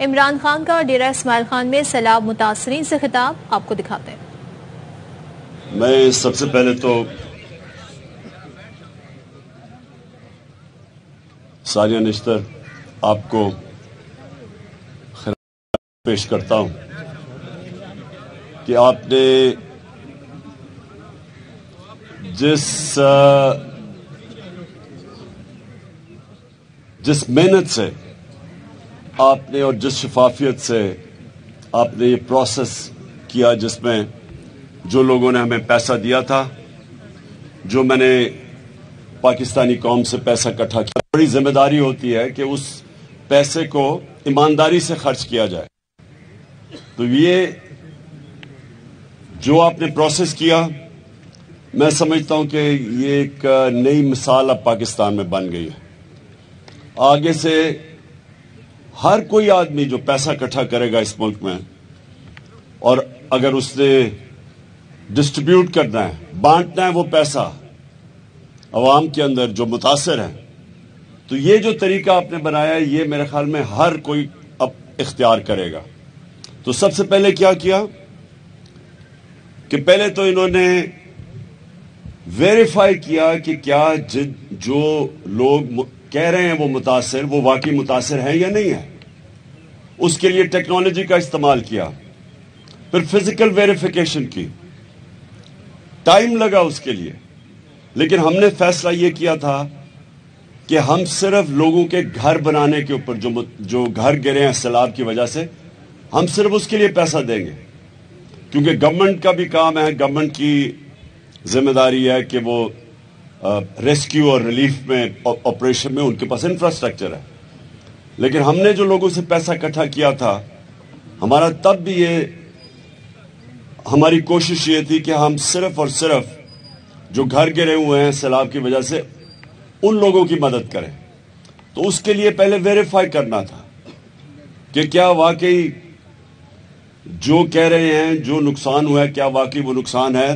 عمران خان کا ڈیرہ اسماعیل خان میں سیلاب متاثرین سے خطاب، آپ کو دکھاتے ہیں۔ میں سب سے پہلے تو ساریہ نشتر آپ کو خراج پیش کرتا ہوں کہ آپ نے جس محنت سے آپ نے اور جس شفافیت سے آپ نے یہ پروسیس کیا، جس میں جو لوگوں نے ہمیں پیسہ دیا تھا، جو میں نے پاکستانی قوم سے پیسہ اکٹھا کیا، بڑی ذمہ داری ہوتی ہے کہ اس پیسے کو ایمانداری سے خرچ کیا جائے۔ تو یہ جو آپ نے پروسیس کیا، میں سمجھتا ہوں کہ یہ ایک نئی مثال اب پاکستان میں بن گئی ہے۔ آگے سے ہر کوئی آدمی جو پیسہ اکٹھا کرے گا اس ملک میں، اور اگر اس نے ڈسٹریبیوٹ کرنا ہے، بانٹنا ہے وہ پیسہ عوام کے اندر جو متاثر ہے، تو یہ جو طریقہ آپ نے بنایا ہے، یہ میرے خیال میں ہر کوئی اب اختیار کرے گا۔ تو سب سے پہلے کیا کہ پہلے تو انہوں نے ویریفائی کیا کہ کیا جو لوگ کہہ رہے ہیں وہ متاثر، وہ واقعی متاثر ہیں یا نہیں ہے۔ اس کے لیے ٹیکنالوجی کا استعمال کیا، پھر فزیکل ویریفیکیشن کی، ٹائم لگا اس کے لیے، لیکن ہم نے فیصلہ یہ کیا تھا کہ ہم صرف لوگوں کے گھر بنانے کے اوپر جو گھر گرے ہیں سیلاب کی وجہ سے، ہم صرف اس کے لیے پیسہ دیں گے، کیونکہ گورنمنٹ کا بھی کام ہے، گورنمنٹ کی ذمہ داری ہے کہ وہ ریسکیو اور ریلیف میں آپریشن میں ان کے پاس انفراسٹرکچر ہے۔ لیکن ہم نے جو لوگوں سے پیسہ اکٹھا کیا تھا، ہمارا تب بھی ہماری کوشش یہ تھی کہ ہم صرف اور صرف جو گھر گرے ہوئے ہیں سیلاب کی وجہ سے ان لوگوں کی مدد کریں۔ تو اس کے لیے پہلے ویریفائی کرنا تھا کہ کیا واقعی جو کہہ رہے ہیں جو نقصان ہوا ہے، کیا واقعی وہ نقصان ہے۔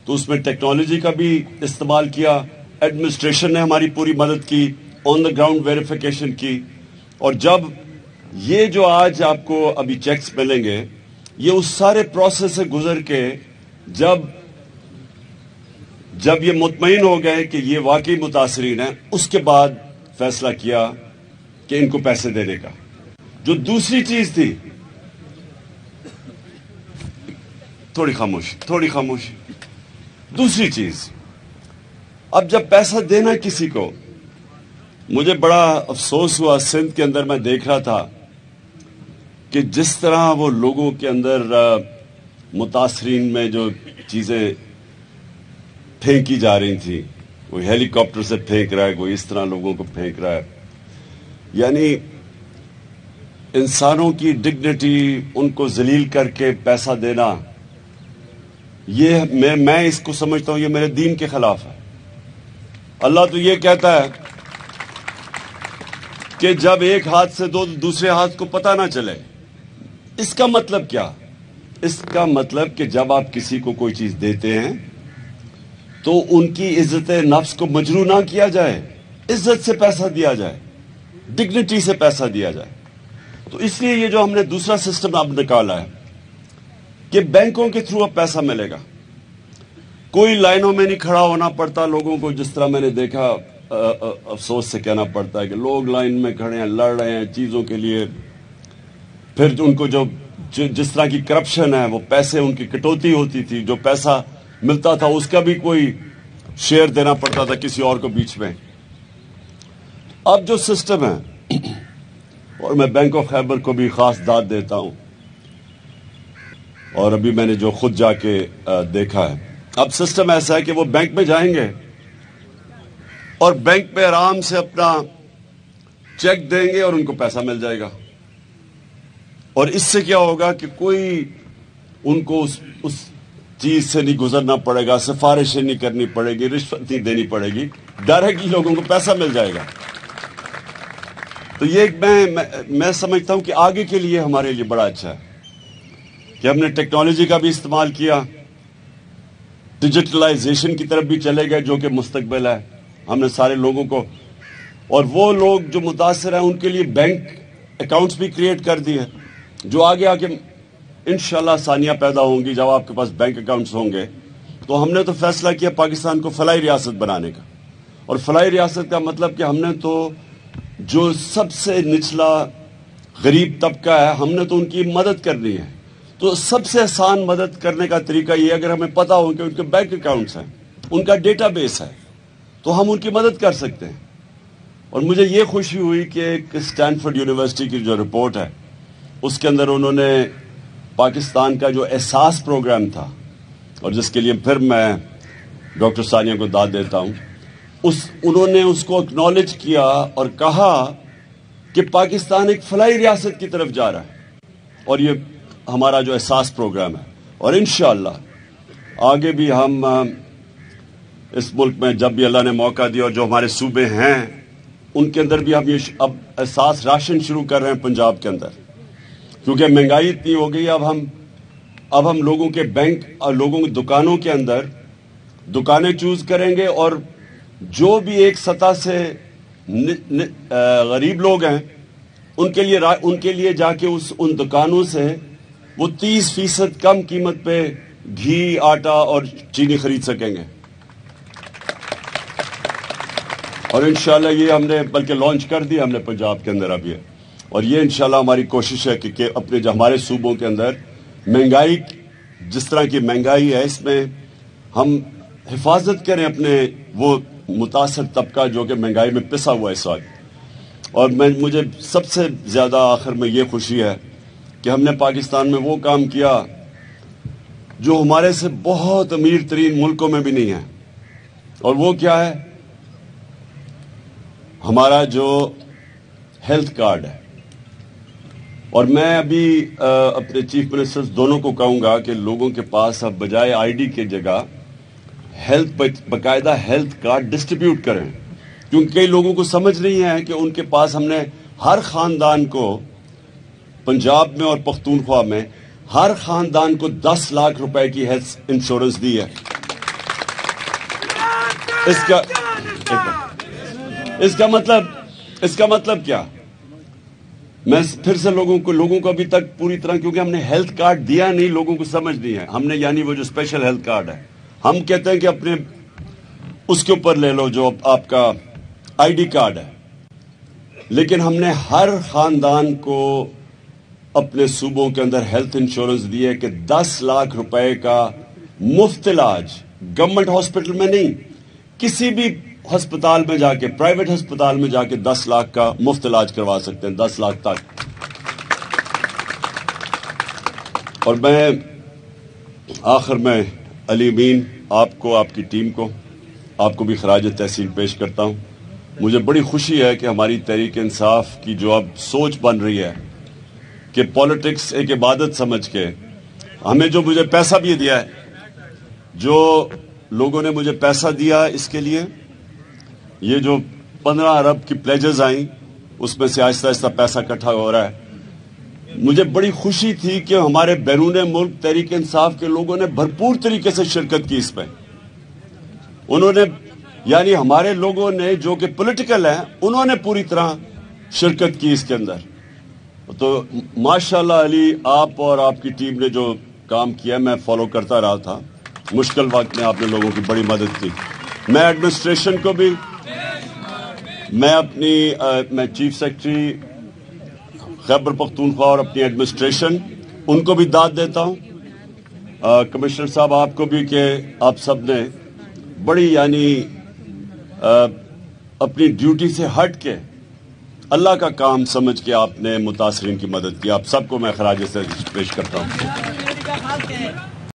تو اس میں ٹیکنالوجی کا بھی استعمال کیا، ایڈمنسٹریشن نے ہماری پوری مدد کی، آن دا گراؤنڈ ویریفیکیشن کی، اور جب یہ جو آج آپ کو ابھی چیکس ملیں گے، یہ اس سارے پروسیس سے گزر کے جب یہ مطمئن ہو گئے کہ یہ واقعی متاثرین ہیں، اس کے بعد فیصلہ کیا کہ ان کو پیسے دینے کا۔ جو دوسری چیز تھی، تھوڑی خاموشی، دوسری چیز، اب جب پیسہ دینا کسی کو، مجھے بڑا افسوس ہوا، سندھ کے اندر میں دیکھ رہا تھا کہ جس طرح وہ لوگوں کے اندر متاثرین میں جو چیزیں پھینکی جا رہی تھیں، کوئی ہیلی کاپٹر سے پھینک رہا ہے، کوئی اس طرح لوگوں کو پھینک رہا ہے، یعنی انسانوں کی ڈگنیٹی، ان کو ذلیل کر کے پیسہ دینا، یہ میں اس کو سمجھتا ہوں یہ میرے دین کے خلاف ہے۔ اللہ تو یہ کہتا ہے کہ جب ایک ہاتھ سے دوسرے ہاتھ کو پتہ نہ چلے۔ اس کا مطلب کیا؟ اس کا مطلب کہ جب آپ کسی کو کوئی چیز دیتے ہیں تو ان کی عزت نفس کو مجروح نہ کیا جائے، عزت سے پیسہ دیا جائے، ڈگنیٹی سے پیسہ دیا جائے۔ تو اس لیے یہ جو ہم نے دوسرا سسٹم اب نکالا ہے کہ بینکوں کے تھرو اب پیسہ ملے گا، کوئی لائنوں میں نہیں کھڑا ہونا پڑتا لوگوں کو، جس طرح میں نے دیکھا، افسوس سے کہنا پڑتا ہے کہ لوگ لائن میں کھڑے ہیں، لڑ رہے ہیں چیزوں کے لیے، پھر ان کو جس طرح کی کرپشن ہے، وہ پیسے ان کی کٹوتی ہوتی تھی، جو پیسہ ملتا تھا اس کا بھی کوئی شیئر دینا پڑتا تھا کسی اور کو بیچ میں۔ اب جو سسٹم ہے، اور میں بینک آف خیبر کو بھی خاص داد دیتا ہوں، اور ابھی میں نے جو خود جا کے دیکھا ہے، اب سسٹم ایسا ہے کہ وہ بینک میں جائیں گے اور بینک میں آرام سے اپنا چیک دیں گے اور ان کو پیسہ مل جائے گا۔ اور اس سے کیا ہوگا کہ کوئی ان کو اس چیز سے نہیں گزرنا پڑے گا، سفارشیں نہیں کرنی پڑے گی، رشوت نہیں دینی پڑے گی، ڈائریکٹلی لوگوں کو پیسہ مل جائے گا۔ تو یہ میں سمجھتا ہوں کہ آگے کے لیے ہمارے لیے بڑا اچھا ہے کہ ہم نے ٹیکنالوجی کا بھی استعمال کیا، ڈیجیٹلائزیشن کی طرف بھی چلے گئے جو کہ مستقبل ہے۔ ہم نے سارے لوگوں کو، اور وہ لوگ جو متاثر ہیں ان کے لیے بینک अकाउंट्स भी क्रिएट कर दिए जो आगे आके इंशाल्लाह आसानियां पैदा होंगी। जब आपके पास बैंक अकाउंट्स होंगे तो हमने तो फैसला किया पाकिस्तान को फलाई रियासत बनाने का। और फलाई रियासत का मतलब कि हमने तो जो सबसे निचला गरीब तबका है हमने तो उनकी मदद करनी है। तो सबसे आसान मदद करने का तरीका ये, अगर हमें पता हो कि उनके बैंक अकाउंट्स हैं, उनका डेटाबेस है, तो हम उनकी मदद कर सकते हैं। और मुझे ये खुशी हुई कि एक स्टैनफोर्ड यूनिवर्सिटी की जो रिपोर्ट है उसके अंदर उन्होंने पाकिस्तान का जो एहसास प्रोग्राम था, और जिसके लिए फिर मैं डॉक्टर सानिया को दाद देता हूँ, उन्होंने उसको एक्नॉलेज किया और कहा कि पाकिस्तान एक फलाई रियासत की तरफ जा रहा है। और ये हमारा जो एहसास प्रोग्राम है, और इंशाअल्लाह आगे भी हम इस मुल्क में जब भी अल्लाह ने मौका दिया और जो हमारे सूबे हैं उनके अंदर भी हम ये अब एहसास राशन शुरू कर रहे हैं पंजाब के अंदर, क्योंकि महंगाई इतनी हो गई। अब हम लोगों के बैंक और लोगों की दुकानों के अंदर दुकानें चूज करेंगे, और जो भी एक सतह से गरीब लोग हैं उनके लिए जाके उन दुकानों से वो 30% कम कीमत पे घी, आटा और चीनी खरीद सकेंगे। और इंशाल्लाह ये हमने बल्कि लॉन्च कर दिया हमने पंजाब के अंदर अभी। और ये इंशाल्लाह हमारी कोशिश है कि अपने जो हमारे सूबों के अंदर महंगाई, जिस तरह की महंगाई है, इसमें हम हिफाजत करें अपने वो मुतासर तबका जो कि महंगाई में पिसा हुआ है इस वक्त। और मुझे सबसे ज़्यादा आखिर में ये खुशी है कि हमने पाकिस्तान में वो काम किया जो हमारे से बहुत अमीर तरीन मुल्कों में भी नहीं है। और वो क्या है? हमारा जो हेल्थ कार्ड है। और मैं अभी अपने चीफ मिनिस्टर्स दोनों को कहूंगा कि लोगों के पास अब बजाय आईडी की जगह बाकायदा हेल्थ कार्ड डिस्ट्रीब्यूट करें, क्योंकि कई लोगों को समझ नहीं है कि उनके पास हमने हर खानदान को पंजाब में और पख्तूनख्वा में हर खानदान को 10 लाख रुपए की हेल्थ इंश्योरेंस दी है। इसका मतलब क्या? मैं फिर से लोगों को अभी तक पूरी तरह, क्योंकि हमने हेल्थ कार्ड दिया नहीं, लोगों को समझ नहीं है हमने, यानी वो जो स्पेशल हेल्थ कार्ड है, हम कहते हैं कि अपने उसके ऊपर ले लो जो आपका आईडी कार्ड है, लेकिन हमने हर खानदान को अपने सूबों के अंदर हेल्थ इंश्योरेंस दी है कि 10 लाख रुपए का मुफ्त इलाज, गवर्नमेंट हॉस्पिटल में नहीं, किसी भी अस्पताल में जाके, प्राइवेट अस्पताल में जाके 10 लाख का मुफ्त इलाज करवा सकते हैं, 10 लाख तक। और मैं आखिर में अली अमीन, आपको, आपकी टीम को, आपको भी खराज तहसीन पेश करता हूं। मुझे बड़ी खुशी है कि हमारी तहरीक इंसाफ की जो अब सोच बन रही है कि पॉलिटिक्स एक इबादत समझ के, हमें जो मुझे पैसा भी दिया है, जो लोगों ने मुझे पैसा दिया इसके लिए, ये जो 15 अरब की प्लेजेस आई उसमें से आहिस्ता आहिस्ता पैसा इकट्ठा हो रहा है। मुझे बड़ी खुशी थी कि हमारे बैरून मुल्क तहरीक इंसाफ के लोगों ने भरपूर तरीके से शिरकत की इसमें। उन्होंने, यानी हमारे लोगों ने जो कि पॉलिटिकल हैं, उन्होंने पूरी तरह शिरकत की इसके अंदर। तो माशाल्लाह अली, आप और आपकी टीम ने जो काम किया मैं फॉलो करता रहा था। मुश्किल वक्त में आपने लोगों की बड़ी मदद की। मैं एडमिनिस्ट्रेशन को भी, मैं चीफ सेक्रेटरी खैबर पख्तूनख्वा और अपनी एडमिनिस्ट्रेशन, उनको भी दाद देता हूं। कमिश्नर साहब आपको भी, कि आप सब ने बड़ी, यानी अपनी ड्यूटी से हट के अल्लाह का काम समझ के आपने मुतासरीन की मदद की। आप सबको मैं खराज से पेश करता हूं।